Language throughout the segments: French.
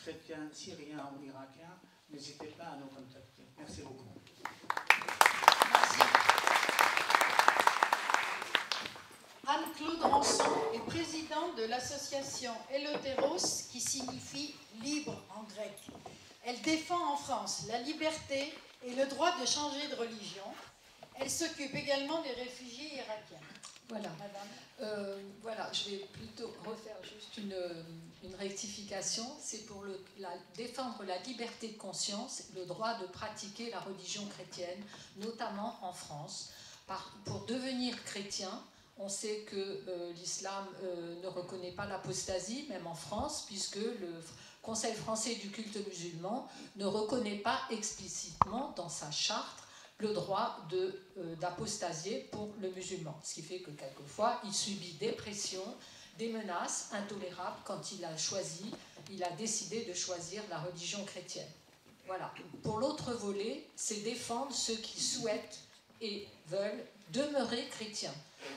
chrétiens syriens ou irakiens, n'hésitez pas à nous contacter. Merci beaucoup. Merci. Anne-Claude Rançon est présidente de l'association Eleutheros, qui signifie libre en grec. Elle défend en France la liberté et le droit de changer de religion. Elle s'occupe également des réfugiés irakiens. Voilà. Madame. Voilà, je vais plutôt refaire juste une rectification. C'est pour défendre la liberté de conscience, le droit de pratiquer la religion chrétienne, notamment en France. Pour devenir chrétien, on sait que l'islam ne reconnaît pas l'apostasie, même en France, puisque le Conseil français du culte musulman ne reconnaît pas explicitement dans sa charte le droit d'apostasier pour le musulman. Ce qui fait que quelquefois, il subit des pressions, des menaces intolérables quand il a décidé de choisir la religion chrétienne. Voilà. Pour l'autre volet, c'est défendre ceux qui souhaitent et veulent demeurer chrétiens,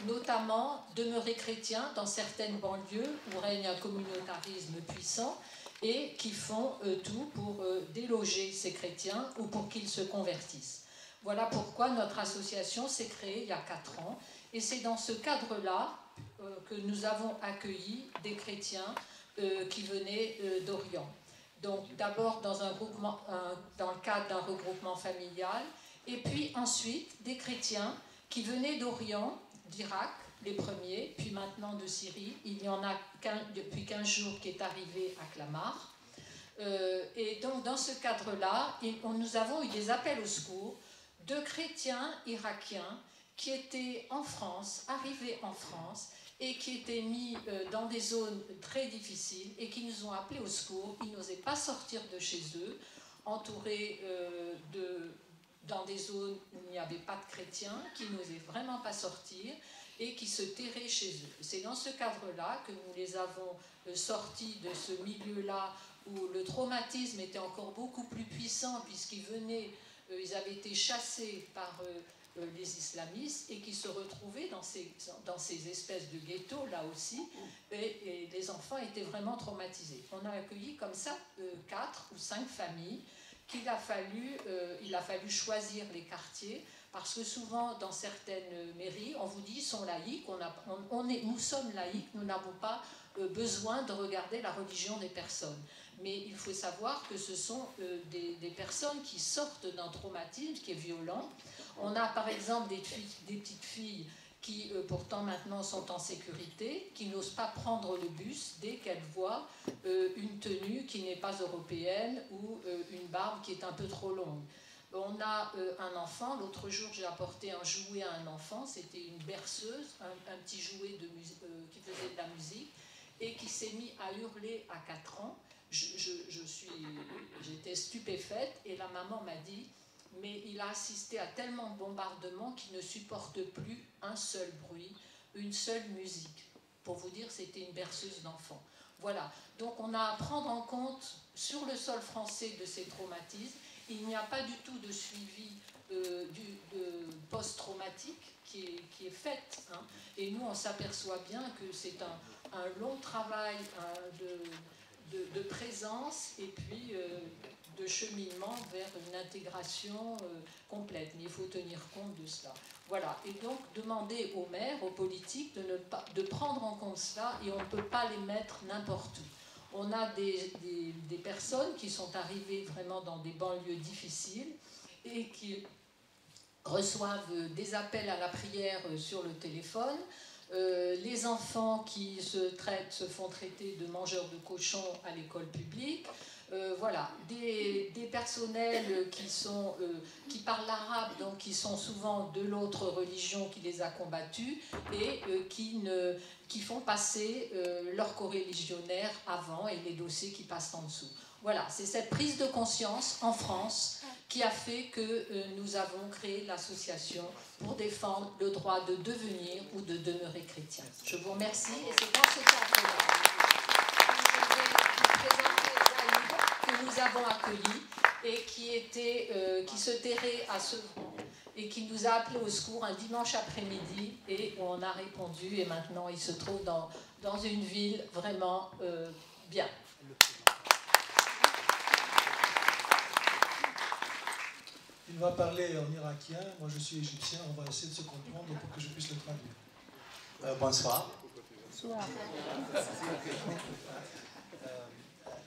notamment demeurer chrétiens dans certaines banlieues où règne un communautarisme puissant et qui font tout pour déloger ces chrétiens ou pour qu'ils se convertissent. Voilà pourquoi notre association s'est créée il y a 4 ans, et c'est dans ce cadre-là que nous avons accueilli des chrétiens qui venaient d'Orient. Donc d'abord dans le cadre d'un regroupement familial, et puis ensuite des chrétiens qui venaient d'Orient, d'Irak, les premiers, puis maintenant de Syrie. Il y en a depuis 15 jours qui est arrivé à Clamart. Et donc dans ce cadre-là, nous avons eu des appels au secours de chrétiens irakiens qui étaient en France, arrivés en France, et qui étaient mis dans des zones très difficiles et qui nous ont appelés au secours. Ils n'osaient pas sortir de chez eux, entourés dans des zones où il n'y avait pas de chrétiens, qui n'osaient vraiment pas sortir et qui se terraient chez eux. C'est dans ce cadre-là que nous les avons sortis de ce milieu-là où le traumatisme était encore beaucoup plus puissant puisqu'ils venaient, ils avaient été chassés par les islamistes et qui se retrouvaient dans ces espèces de ghettos là aussi, et les enfants étaient vraiment traumatisés. On a accueilli comme ça 4 ou 5 familles qu'il a fallu choisir les quartiers, parce que souvent dans certaines mairies on vous dit ils sont laïcs, nous sommes laïcs, nous n'avons pas besoin de regarder la religion des personnes. Mais il faut savoir que ce sont des personnes qui sortent d'un traumatisme qui est violent. On a par exemple des petites filles qui pourtant maintenant sont en sécurité, qui n'osent pas prendre le bus dès qu'elles voient une tenue qui n'est pas européenne ou une barbe qui est un peu trop longue. On a un enfant, l'autre jour j'ai apporté un jouet à un enfant, c'était une berceuse, un petit jouet qui faisait de la musique, et qui s'est mis à hurler à 4 ans. J'étais stupéfaite et la maman m'a dit mais il a assisté à tellement de bombardements qu'il ne supporte plus un seul bruit, une seule musique. Pour vous dire, c'était une berceuse d'enfant. Voilà, donc on a à prendre en compte sur le sol français de ces traumatismes. Il n'y a pas du tout de suivi post-traumatique qui est fait, hein. Et nous on s'aperçoit bien que c'est un long travail de présence et puis de cheminement vers une intégration complète. Mais il faut tenir compte de cela. Voilà, et donc demander aux maires, aux politiques de prendre en compte cela, et on ne peut pas les mettre n'importe où. On a des personnes qui sont arrivées vraiment dans des banlieues difficiles et qui reçoivent des appels à la prière sur le téléphone. Les enfants qui se font traiter de mangeurs de cochons à l'école publique. Voilà, des personnels qui parlent l'arabe, donc qui sont souvent de l'autre religion qui les a combattus et qui font passer leur coreligionnaire avant et les dossiers qui passent en dessous. Voilà, c'est cette prise de conscience en France qui a fait que nous avons créé l'association pour défendre le droit de devenir ou de demeurer chrétien. Je vous remercie et c'est dans ce cadre-là que je vais vous présenter Zaïd, que nous avons accueilli et qui se terrait à Sevran et qui nous a appelé au secours un dimanche après-midi et on a répondu et maintenant il se trouve dans une ville vraiment bien. Il va parler en irakien, moi je suis égyptien, on va essayer de se comprendre pour que je puisse le traduire. Bonsoir. Bonsoir.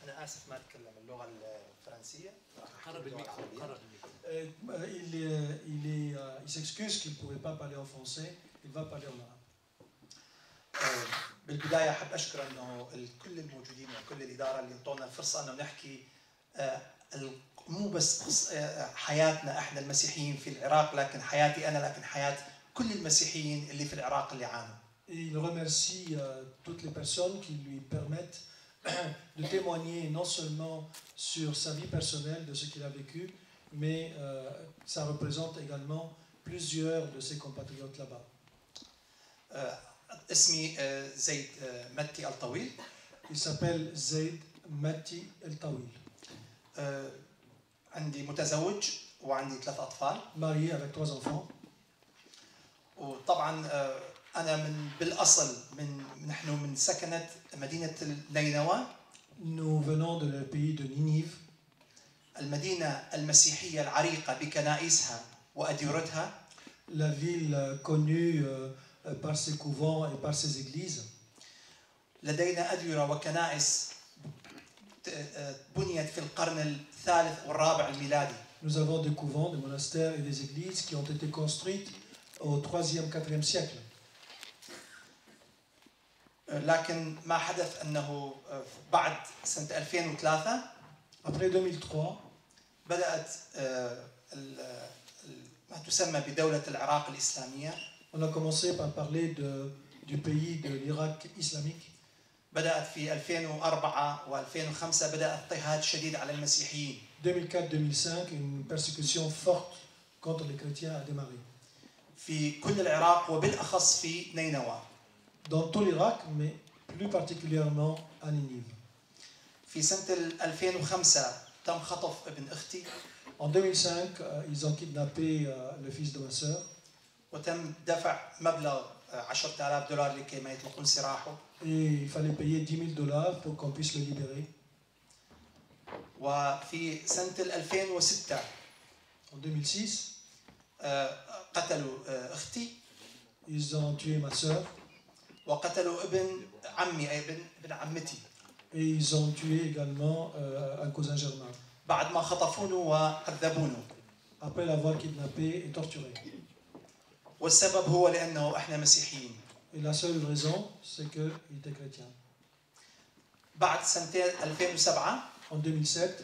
أنا آسف ما أتكلم اللغة الفرنسية. Il s'excuse qu'il ne pouvait pas parler en français, il va parler en arabe. بالبداية أحب أشكر أنه كل الموجودين وكل الإدارة اللي انطونا الفرصة أنه نحكي مو بس حياتنا إحنا المسيحيين في العراق لكن حياتي أنا لكن حياة كل المسيحيين اللي في العراق اللي عانوا. Il remercie toutes les personnes qui lui permettent de témoigner non seulement sur sa vie personnelle, de ce qu'il a vécu, mais ça représente également plusieurs de ses compatriotes là-bas. اسمي زيد متي الطويل. Il s'appelle Zaid Mati El Tawil. عندي متزوج وعندي 3 أطفال. Marié avec 3 enfants. وطبعا أنا بالأصل نحن من سكنة مدينة نينوى. Nous venons de le pays de Ninive. المدينة المسيحية العريقة بكنائسها وأديرتها. La ville connue par ses couvents et par ses églises. لدينا أديرة وكنائس بنيت في القرن الثالث والرابع الميلادي. Nous avons des couvents, des monastères et des églises qui ont été construites au 3e, 4e siècle. لكن ما حدث أنه بعد سنة 2003 Après 2003 بدأت ما تسمى بدولة العراق الإسلامية. On a commencé par parler du pays de l'Irak islamique. بدأت في 2004 و2005 بدأ اضطهاد شديد على المسيحيين. 2004-2005, une persécution forte contre les chrétiens a démarré. في كل العراق وبالأخص في نينوى. Dans tout l'Irak, mais plus particulièrement à Ninive. في سنة 2005 تم خطف ابن أختي. En 2005, ils ont kidnappé le fils de ma sœur. وتم دفع مبلغ $10,000 لكي ما يطلقون سراحه. Et il fallait payer $10,000 pour qu'on puisse le libérer. وفي سنة 2006 En 2006, قتلوا أختي. ils ont tué ma sœur. وقتلوا ابن عمي أي ابن عمتي. Et ils ont tué également un cousin germain. بعد ما خطفونه وعذبونه. Après l'avoir kidnappé et torturé. والسبب هو لأنه إحنا مسيحيين. Et la seule raison, c'est qu'il était chrétien. بعد سنتين 2007 En 2007,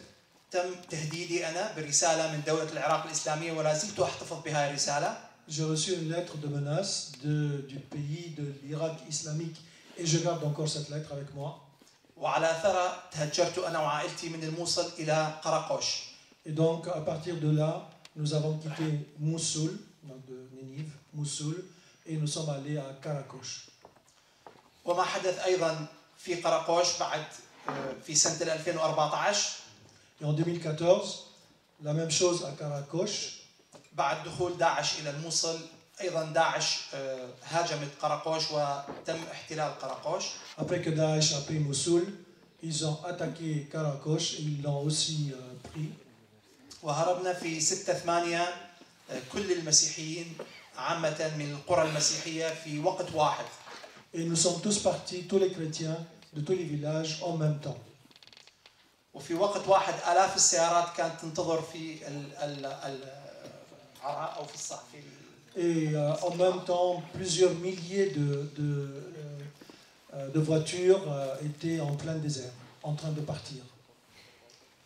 تم تهديدي أنا برسالة من دولة العراق الإسلامية ولا زلت أحتفظ بهذه الرسالة. j'ai reçu une lettre de menace du pays de l'Irak islamique et je garde encore cette lettre avec moi. وعلى أثرها تهجرت أنا وعائلتي من الموصل إلى قراقوش. Et donc, à partir de là, nous avons quitté Moussoul, donc de Ninive, Moussoul, et nous sommes allés à Karakosh. وما حدث أيضا في قراقوش بعد في سنة 2014. Et en 2014, la même chose à Karakosh. بعد دخول داعش إلى الموصل أيضا داعش هاجمت قراقوش وتم احتلال قراقوش. Après que Daesh a pris Moussoul, ils ont attaqué Karakosh et ils l'ont aussi pris. وهربنا في 6/8 كل المسيحيين عامة من القرى المسيحية في وقت واحد. Et nous sommes tous partis, tous les chrétiens de tous les villages en même temps. وفي وقت واحد آلاف السيارات كانت تنتظر في العراء أو في الصحراء. Et en même temps, plusieurs milliers de voitures étaient en plein désert, en train de partir.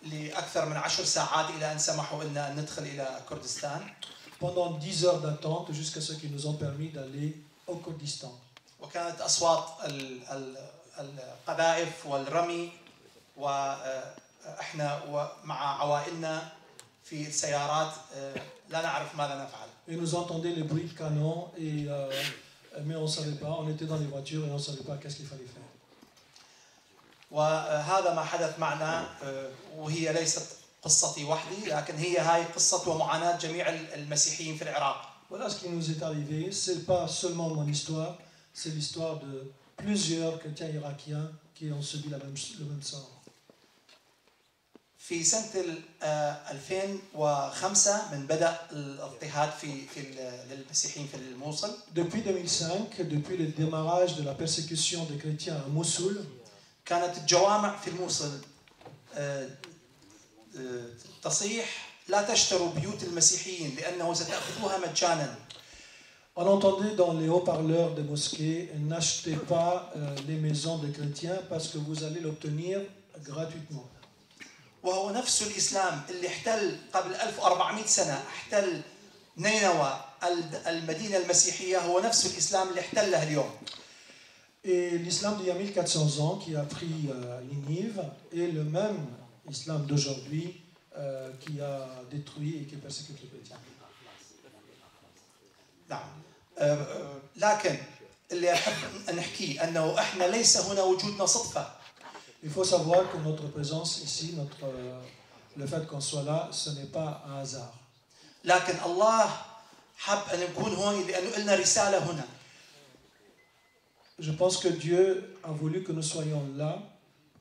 لأكثر من 10 ساعات إلى أن سمحوا لنا أن ندخل إلى كردستان. Pendant 10 heures d'attente jusqu'à ce qui nous ont permis d'aller au Kurdistan. وكانت أصوات القذائف والرمي وإحنا ومع عوائلنا في السيارات لا نعرف ماذا نفعل. Et nous entendions les bruits de canon, mais on ne savait pas, on était dans les voitures et on ne savait pas qu'est-ce qu'il fallait faire. وهذا ما حدث معنا وهي ليست قصتي وحدي لكن هي هاي قصة ومعاناة جميع المسيحيين في العراق. Voilà ce qui nous est arrivé, c'est pas seulement mon histoire, c'est l'histoire de plusieurs chrétiens irakiens qui ont subi le même sort. في سنة 2005 من بدأ الاضطهاد للمسيحيين في الموصل. Depuis 2005, depuis le démarrage de la persécution des chrétiens à Mossoul, كانت الجوامع في الموصل تصيح لا تشتروا بيوت المسيحيين لأنه ستأخذوها مجانا. on entendait dans les haut-parleurs des mosquées, n'achetez pas les maisons des chrétiens parce que vous allez l'obtenir gratuitement. وهو نفس الإسلام اللي احتل قبل 1400 سنة، احتل نينوى المدينة المسيحية، هو نفس الإسلام اللي احتلها اليوم. Et l'islam d'il y a 1400 ans qui a pris Ninive est le même islam d'aujourd'hui qui a détruit et qui persécute les chrétiens. نعم. لكن اللي أحب أن نحكيه أنه إحنا ليس هنا وجودنا صدفة. Il faut savoir que notre présence ici, le fait qu'on soit là, ce n'est pas un hasard. لكن الله حب أن نكون هون لأنه لنا رسالة هنا. Je pense que Dieu a voulu que nous soyons là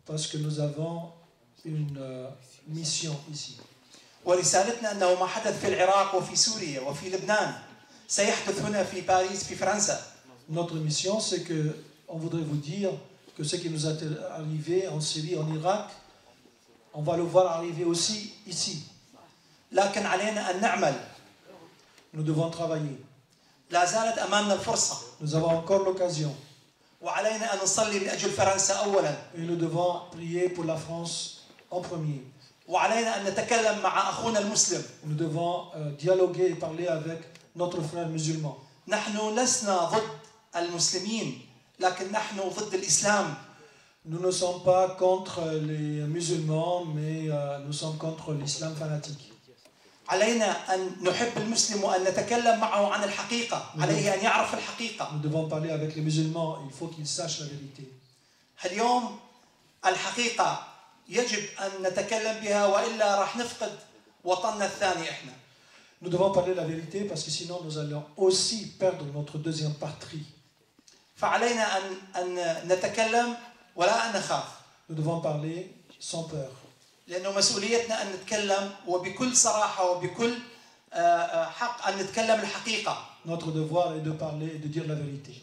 parce que nous avons une mission ici. ورسالتنا أنه ما حدث في العراق وفي سوريا وفي لبنان سيحدث هنا في باريس في فرنسا. Notre mission, c'est que on voudrait vous dire que ce qui nous est arrivé en Syrie, en Irak, on va le voir arriver aussi ici. لكن علينا أن نعمل. Nous devons travailler. لا زالت أمامنا الفرصة. Nous avons encore l'occasion. وعلينا أن نصلي من أجل فرنسا أولا. Et nous devons prier pour la France en premier. وعلينا أن نتكلم مع أخونا المسلم. Nous devons dialoguer et parler avec notre frère musulman. نحن لسنا ضد المسلمين لكن نحن ضد الإسلام. Nous ne sommes pas contre les musulmans, mais nous sommes contre l'islam fanatique. علينا أن نحب المسلم وأن نتكلم معه عن الحقيقة. عليه أن يعرف الحقيقة. Nous devons parler avec les musulmans, il faut qu'ils sachent la vérité. اليوم الحقيقة يجب أن نتكلم بها وإلا راح نفقد وطننا الثاني إحنا. Nous devons parler la vérité parce que sinon nous allons aussi perdre notre deuxième patrie. فعلينا أن نتكلم ولا أن نخاف. Nous devons parler sans peur. لأنه مسؤوليتنا أن نتكلم وبكل صراحة وبكل حق أن نتكلم الحقيقة. Notre devoir est de parler et de dire la vérité.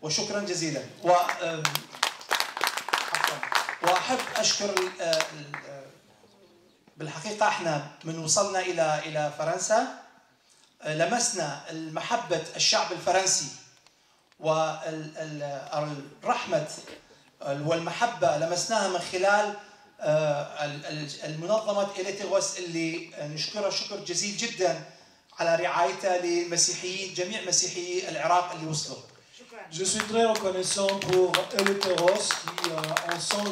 وشكرا جزيلا. وأحب أشكر بالحقيقة احنا من وصلنا إلى فرنسا لمسنا محبة الشعب الفرنسي والرحمة والمحبة لمسناها من خلال المنظمة إليتيغوس اللي نشكرها شكر جزيل جدا على رعايتها لمسيحيين جميع مسيحيي العراق اللي وصلوا. Je suis très reconnaissant pour Eleutheros qui en sent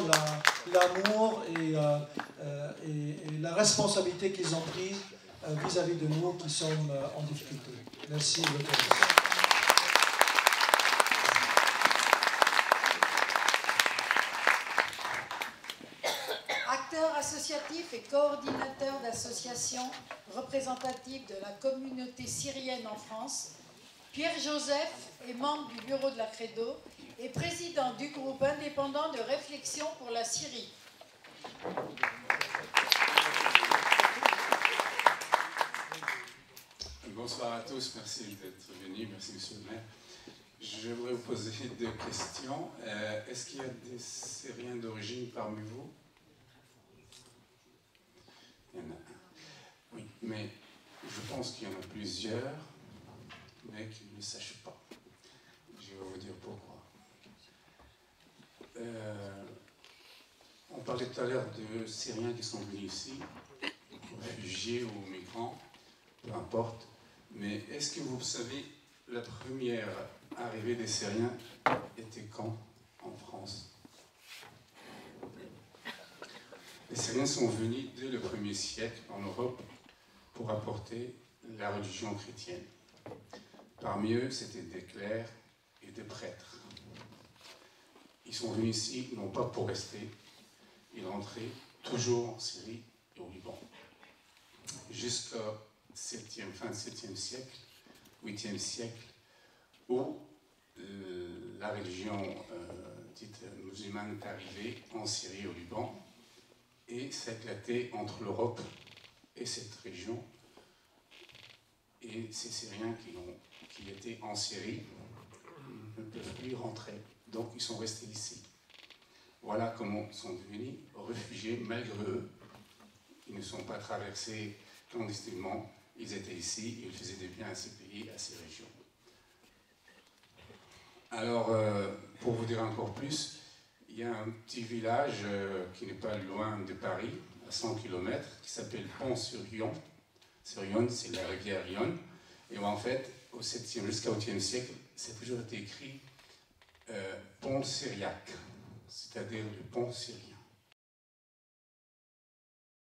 l'amour et la responsabilité qu'ils ont prise vis-à-vis de nous qui sommes en difficulté. Merci Eleutheros. Acteur associatif et coordinateur d'associations représentatives de la communauté syrienne en France, Pierre-Joseph est membre du bureau de la Credo et président du groupe indépendant de réflexion pour la Syrie. Bonsoir à tous, merci d'être venus, merci monsieur le maire. Je voudrais vous poser deux questions. Est-ce qu'il y a des Syriens d'origine parmi vous? Il y en a un. Oui, mais je pense qu'il y en a plusieurs, mais qu'ils ne le sachent pas. Je vais vous dire pourquoi. On parlait tout à l'heure de Syriens qui sont venus ici, réfugiés ou migrants, peu importe. Mais est-ce que vous savez, la première arrivée des Syriens était quand en France? Les Syriens sont venus dès le 1er siècle en Europe pour apporter la religion chrétienne. Parmi eux, c'était des clercs et des prêtres. Ils sont venus ici, non pas pour rester, ils rentraient toujours en Syrie et au Liban. Jusqu'au fin 7e siècle, 8e siècle, où la religion dite musulmane est arrivée en Syrie et au Liban. et s'éclater entre l'Europe et cette région. Et ces Syriens qui étaient en Syrie ne peuvent plus y rentrer, donc ils sont restés ici. Voilà comment ils sont devenus réfugiés malgré eux. Ils ne sont pas traversés clandestinement, ils étaient ici, ils faisaient des biens à ces pays, à ces régions. Alors, pour vous dire encore plus, il y a un petit village qui n'est pas loin de Paris, à 100 km, qui s'appelle Pont-sur-Yonne. Sur-Yonne, c'est la rivière Yonne. Et en fait, au 7e jusqu'au 8e siècle, c'est toujours été écrit pont syriaque, c'est-à-dire le pont syrien.